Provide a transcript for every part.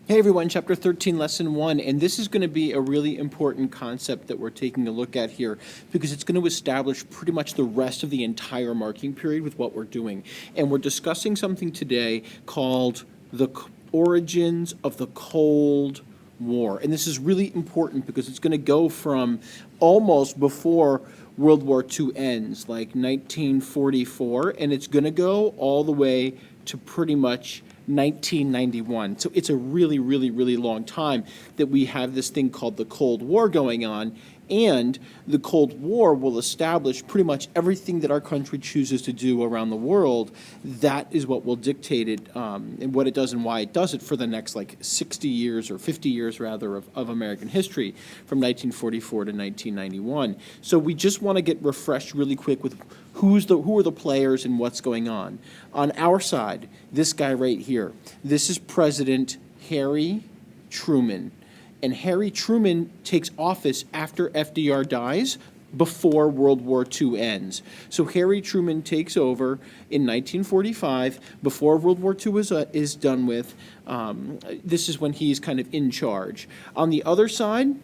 Hey everyone, chapter 13, lesson 1, and this is going to be a really important concept that we're taking a look at here because it's going to establish pretty much the rest of the entire marking period with what we're doing. And we're discussing something today called the origins of the Cold War. And this is really important because it's going to go from almost before World War II ends, like 1944, and it's going to go all the way to pretty much 1991. So it's a really, really, really long time that we have this thing called the Cold War going on, and the Cold War will establish pretty much everything that our country chooses to do around the world. That is what will dictate it, and what it does and why it does it for the next like 60 years or 50 years rather of American history from 1944 to 1991. So we just want to get refreshed really quick with who are the players and what's going on. On our side, this guy right here, this is President Harry Truman. And Harry Truman takes office after FDR dies, before World War II ends. So Harry Truman takes over in 1945, before World War II is done with. This is when he's kind of in charge. On the other side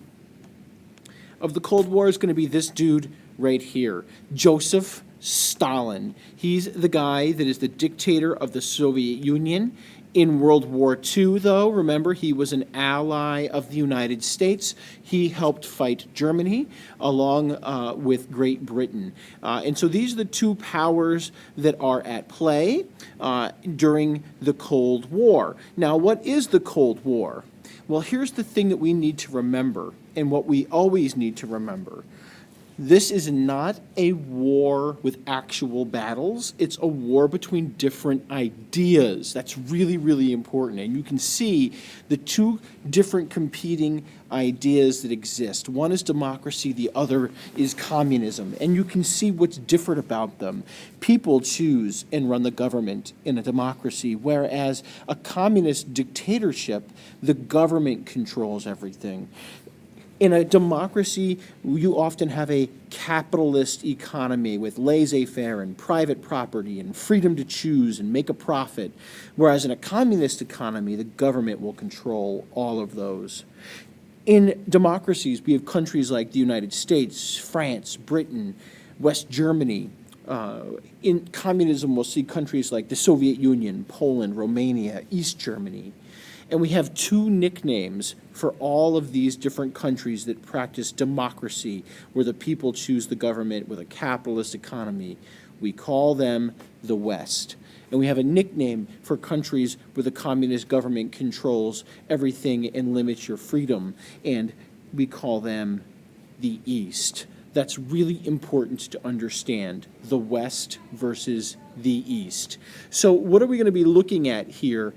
of the Cold War is going to be this dude right here, Joseph Stalin. He's the guy that is the dictator of the Soviet Union. In World War II, though, remember, he was an ally of the United States. He helped fight Germany along with Great Britain. And so these are the two powers that are at play during the Cold War. Now, what is the Cold War? Well, here's the thing that we need to remember, and what we always need to remember. This is not a war with actual battles. It's a war between different ideas. That's really, really important. And you can see the two different competing ideas that exist. One is democracy, the other is communism. And you can see what's different about them. People choose and run the government in a democracy, whereas a communist dictatorship, the government controls everything. In a democracy, you often have a capitalist economy with laissez-faire and private property and freedom to choose and make a profit, whereas in a communist economy, the government will control all of those. In democracies, we have countries like the United States, France, Britain, West Germany. In communism, we'll see countries like the Soviet Union, Poland, Romania, East Germany. And we have two nicknames for all of these different countries that practice democracy, where the people choose the government with a capitalist economy. We call them the West. And we have a nickname for countries where the communist government controls everything and limits your freedom, and we call them the East. That's really important to understand, the West versus the East. So what are we going to be looking at here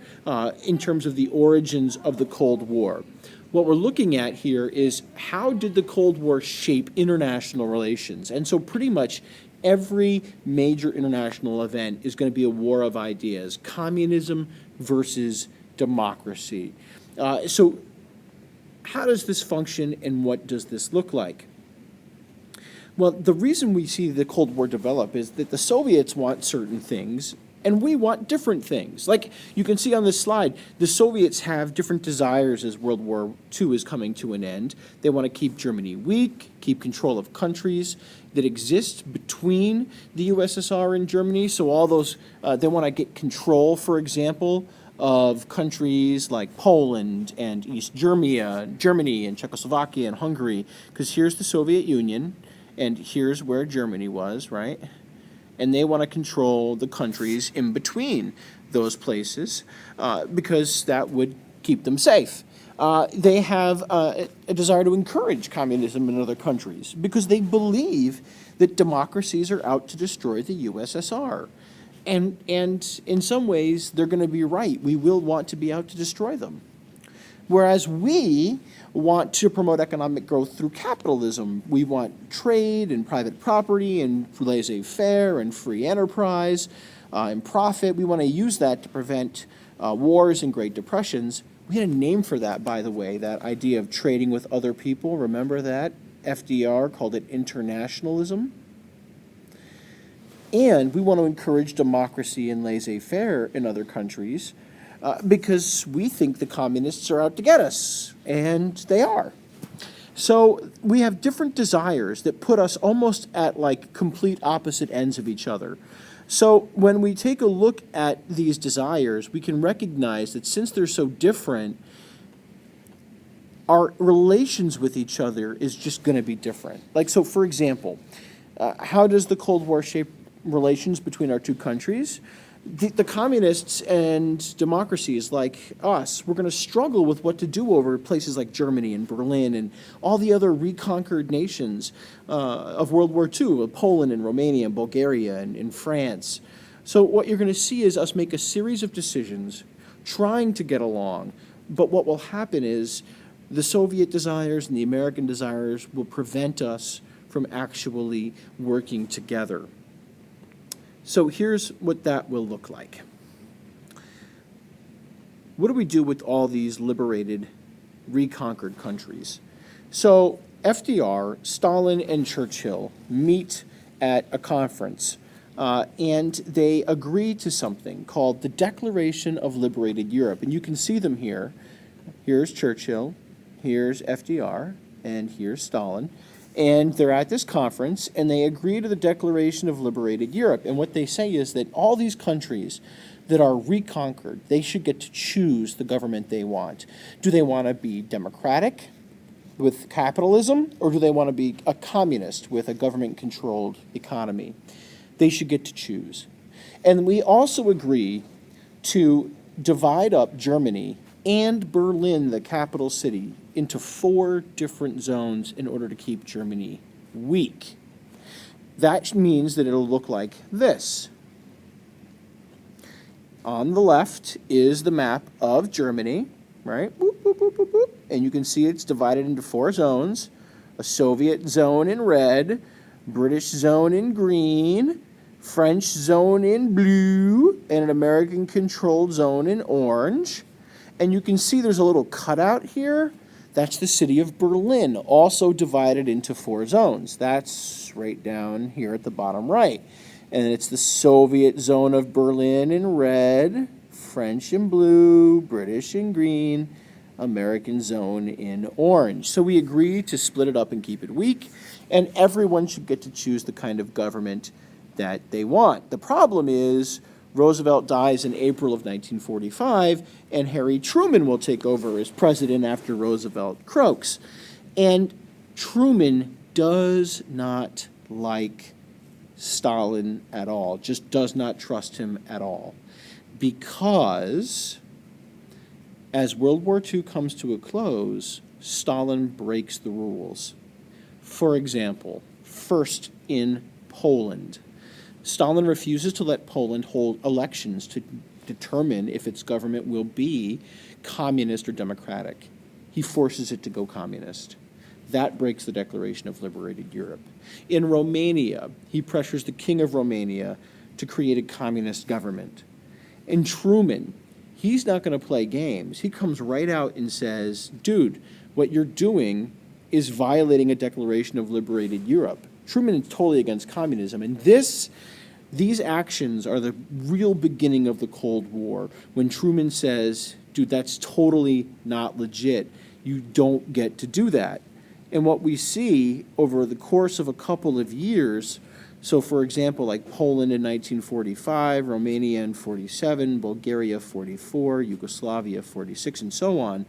in terms of the origins of the Cold War? What we're looking at here is how did the Cold War shape international relations? And so pretty much every major international event is going to be a war of ideas, communism versus democracy. So how does this function and what does this look like? Well, the reason we see the Cold War develop is that the Soviets want certain things and we want different things. Like you can see on this slide, the Soviets have different desires as World War II is coming to an end. They want to keep Germany weak, keep control of countries that exist between the USSR and Germany. So all those, they want to get control, for example, of countries like Poland and East Germany and Czechoslovakia and Hungary, because here's the Soviet Union. And here's where Germany was, right? And they want to control the countries in between those places because that would keep them safe. They have a desire to encourage communism in other countries because they believe that democracies are out to destroy the USSR. And in some ways, they're going to be right. We will want to be out to destroy them. Whereas we want to promote economic growth through capitalism. We want trade and private property and laissez-faire and free enterprise and profit. We want to use that to prevent wars and Great Depressions. We had a name for that, by the way, that idea of trading with other people. Remember that? FDR called it internationalism. And we want to encourage democracy and laissez-faire in other countries because we think the communists are out to get us, and they are. So we have different desires that put us almost at like complete opposite ends of each other. So when we take a look at these desires, we can recognize that since they're so different, our relations with each other is just going to be different. Like, so for example, how does the Cold War shape relations between our two countries? The communists and democracies like us, we're going to struggle with what to do over places like Germany and Berlin and all the other reconquered nations of World War II, Poland and Romania and Bulgaria and France. So what you're going to see is us make a series of decisions trying to get along, but what will happen is the Soviet desires and the American desires will prevent us from actually working together. So here's what that will look like. What do we do with all these liberated, reconquered countries? So FDR, Stalin, and Churchill meet at a conference, and they agree to something called the Declaration of Liberated Europe. And you can see them here. Here's Churchill, here's FDR, and here's Stalin. And they're at this conference, and they agree to the Declaration of Liberated Europe. And what they say is that all these countries that are reconquered, they should get to choose the government they want. Do they want to be democratic with capitalism, or do they want to be a communist with a government-controlled economy? They should get to choose. And we also agree to divide up Germany and Berlin, the capital city, into 4 different zones in order to keep Germany weak. That means that it'll look like this. On the left is the map of Germany, right? Boop, boop, boop, boop, boop. And you can see it's divided into 4 zones. A Soviet zone in red, British zone in green, French zone in blue, and an American-controlled zone in orange. And you can see there's a little cutout here. That's the city of Berlin, also divided into 4 zones. That's right down here at the bottom right. And it's the Soviet zone of Berlin in red, French in blue, British in green, American zone in orange. So we agree to split it up and keep it weak, and everyone should get to choose the kind of government that they want. The problem is Roosevelt dies in April of 1945, and Harry Truman will take over as president after Roosevelt croaks. And Truman does not like Stalin at all, just does not trust him at all. Because as World War II comes to a close, Stalin breaks the rules. For example, first in Poland, Stalin refuses to let Poland hold elections to determine if its government will be communist or democratic. He forces it to go communist. That breaks the Declaration of Liberated Europe. In Romania, he pressures the King of Romania to create a communist government. And Truman, he's not going to play games. He comes right out and says, dude, what you're doing is violating a Declaration of Liberated Europe. Truman is totally against communism. And these actions are the real beginning of the Cold War, when Truman says, dude, that's totally not legit. You don't get to do that. And what we see over the course of a couple of years, so for example, like Poland in 1945, Romania in 47, Bulgaria 44, Yugoslavia 46, and so on,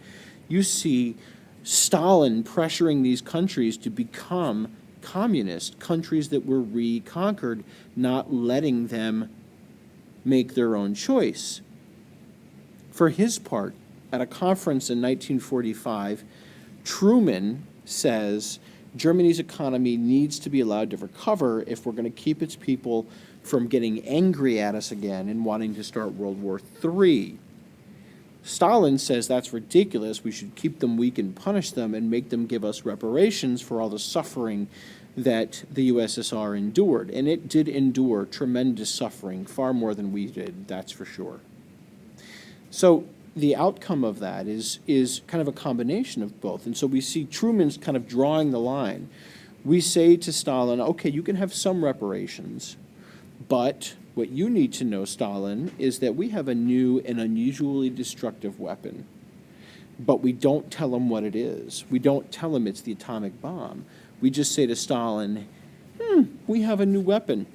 you see Stalin pressuring these countries to become communist, countries that were reconquered, not letting them make their own choice. For his part, at a conference in 1945, Truman says Germany's economy needs to be allowed to recover if we're going to keep its people from getting angry at us again and wanting to start World War III. Stalin says that's ridiculous. We should keep them weak and punish them and make them give us reparations for all the suffering that the USSR endured. And it did endure tremendous suffering, far more than we did, that's for sure. So the outcome of that is kind of a combination of both. And so we see Truman's kind of drawing the line. We say to Stalin, okay, you can have some reparations, but What you need to know, Stalin, is that we have a new and unusually destructive weapon. But we don't tell him what it is. We don't tell him it's the atomic bomb. We just say to Stalin, we have a new weapon.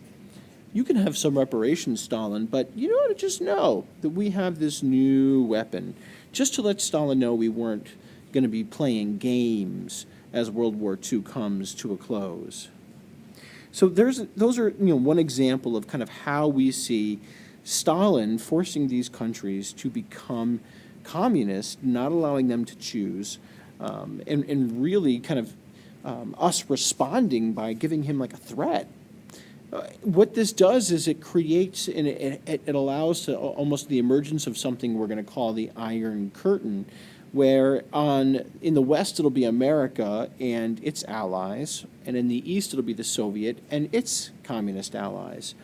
You can have some reparations, Stalin, but you ought to just know that we have this new weapon. Just to let Stalin know we weren't going to be playing games as World War II comes to a close. So those are one example of kind of how we see Stalin forcing these countries to become communist, not allowing them to choose, and really kind of us responding by giving him like a threat. What this does is it creates and it allows almost the emergence of something we're going to call the Iron Curtain, where in the West it'll be America and its allies, and in the East it'll be the Soviet and its communist allies.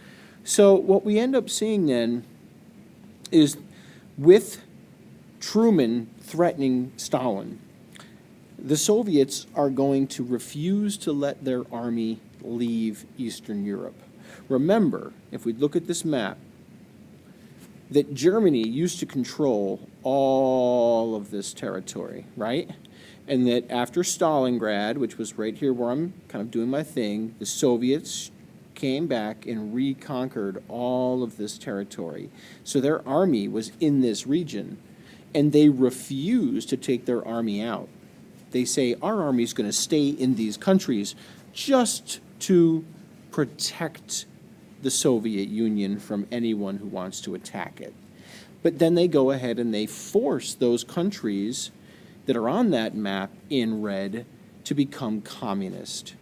So what we end up seeing then is, with Truman threatening Stalin, the Soviets are going to refuse to let their army leave Eastern Europe. Remember, if we look at this map, that Germany used to control all of this territory, right? And that after Stalingrad, which was right here where I'm kind of doing my thing, the Soviets came back and reconquered all of this territory. So their army was in this region, and they refused to take their army out. They say, our army is going to stay in these countries just to protect the Soviet Union from anyone who wants to attack it. But then they go ahead and they force those countries that are on that map in red to become communist.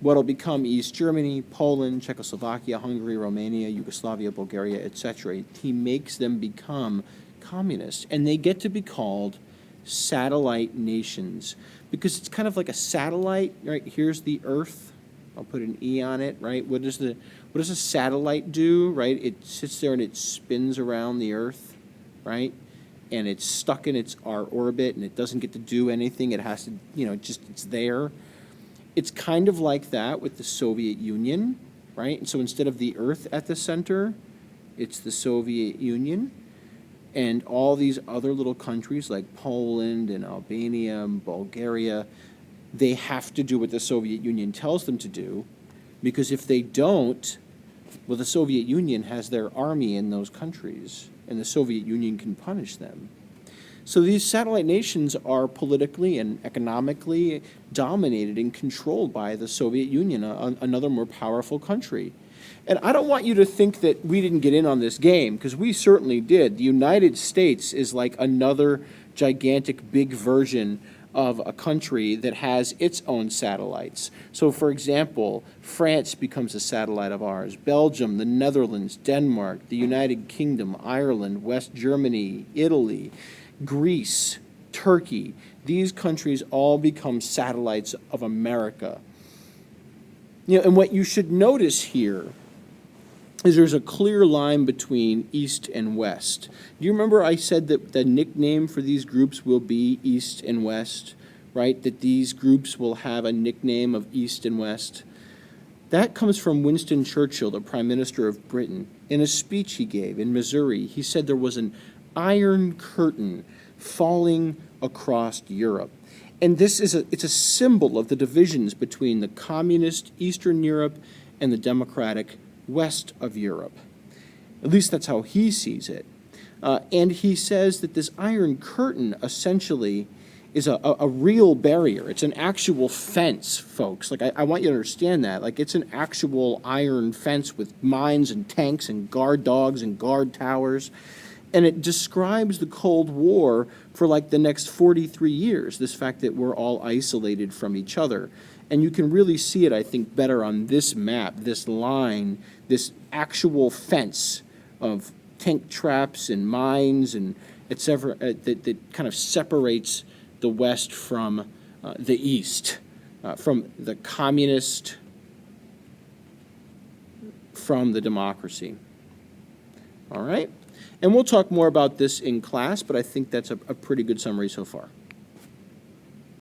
What'll become East Germany, Poland, Czechoslovakia, Hungary, Romania, Yugoslavia, Bulgaria, etc. He makes them become communist, and they get to be called satellite nations, because it's kind of like a satellite, right? Here's the Earth. I'll put an E on it, right? What does a satellite do, right? It sits there and it spins around the Earth, right? And it's stuck in our orbit, and it doesn't get to do anything. It has to, it's there. It's kind of like that with the Soviet Union, right? And so instead of the Earth at the center, it's the Soviet Union. And all these other little countries like Poland and Albania and Bulgaria, they have to do what the Soviet Union tells them to do, because if they don't, well, the Soviet Union has their army in those countries, and the Soviet Union can punish them. So these satellite nations are politically and economically dominated and controlled by the Soviet Union, another more powerful country. And I don't want you to think that we didn't get in on this game, because we certainly did. The United States is like another gigantic big version of a country that has its own satellites. So, for example, France becomes a satellite of ours, Belgium, the Netherlands, Denmark, the United Kingdom, Ireland, West Germany, Italy, Greece, Turkey. These countries all become satellites of America. And what you should notice here is there's a clear line between East and West. Do you remember I said that the nickname for these groups will be East and West, right? That these groups will have a nickname of East and West? That comes from Winston Churchill, the Prime Minister of Britain. In a speech he gave in Missouri, he said there was an iron curtain falling across Europe. And it's a symbol of the divisions between the communist Eastern Europe and the democratic West of Europe. At least that's how he sees it. And he says that this Iron Curtain essentially is a real barrier. It's an actual fence, folks. Like, I want you to understand that. Like, it's an actual iron fence with mines and tanks and guard dogs and guard towers. And it describes the Cold War for like the next 43 years, this fact that we're all isolated from each other. And you can really see it, I think, better on this map, this line, this actual fence of tank traps and mines and et cetera, that kind of separates the West from the East, from the communist, from the democracy. All right? And we'll talk more about this in class, but I think that's a pretty good summary so far.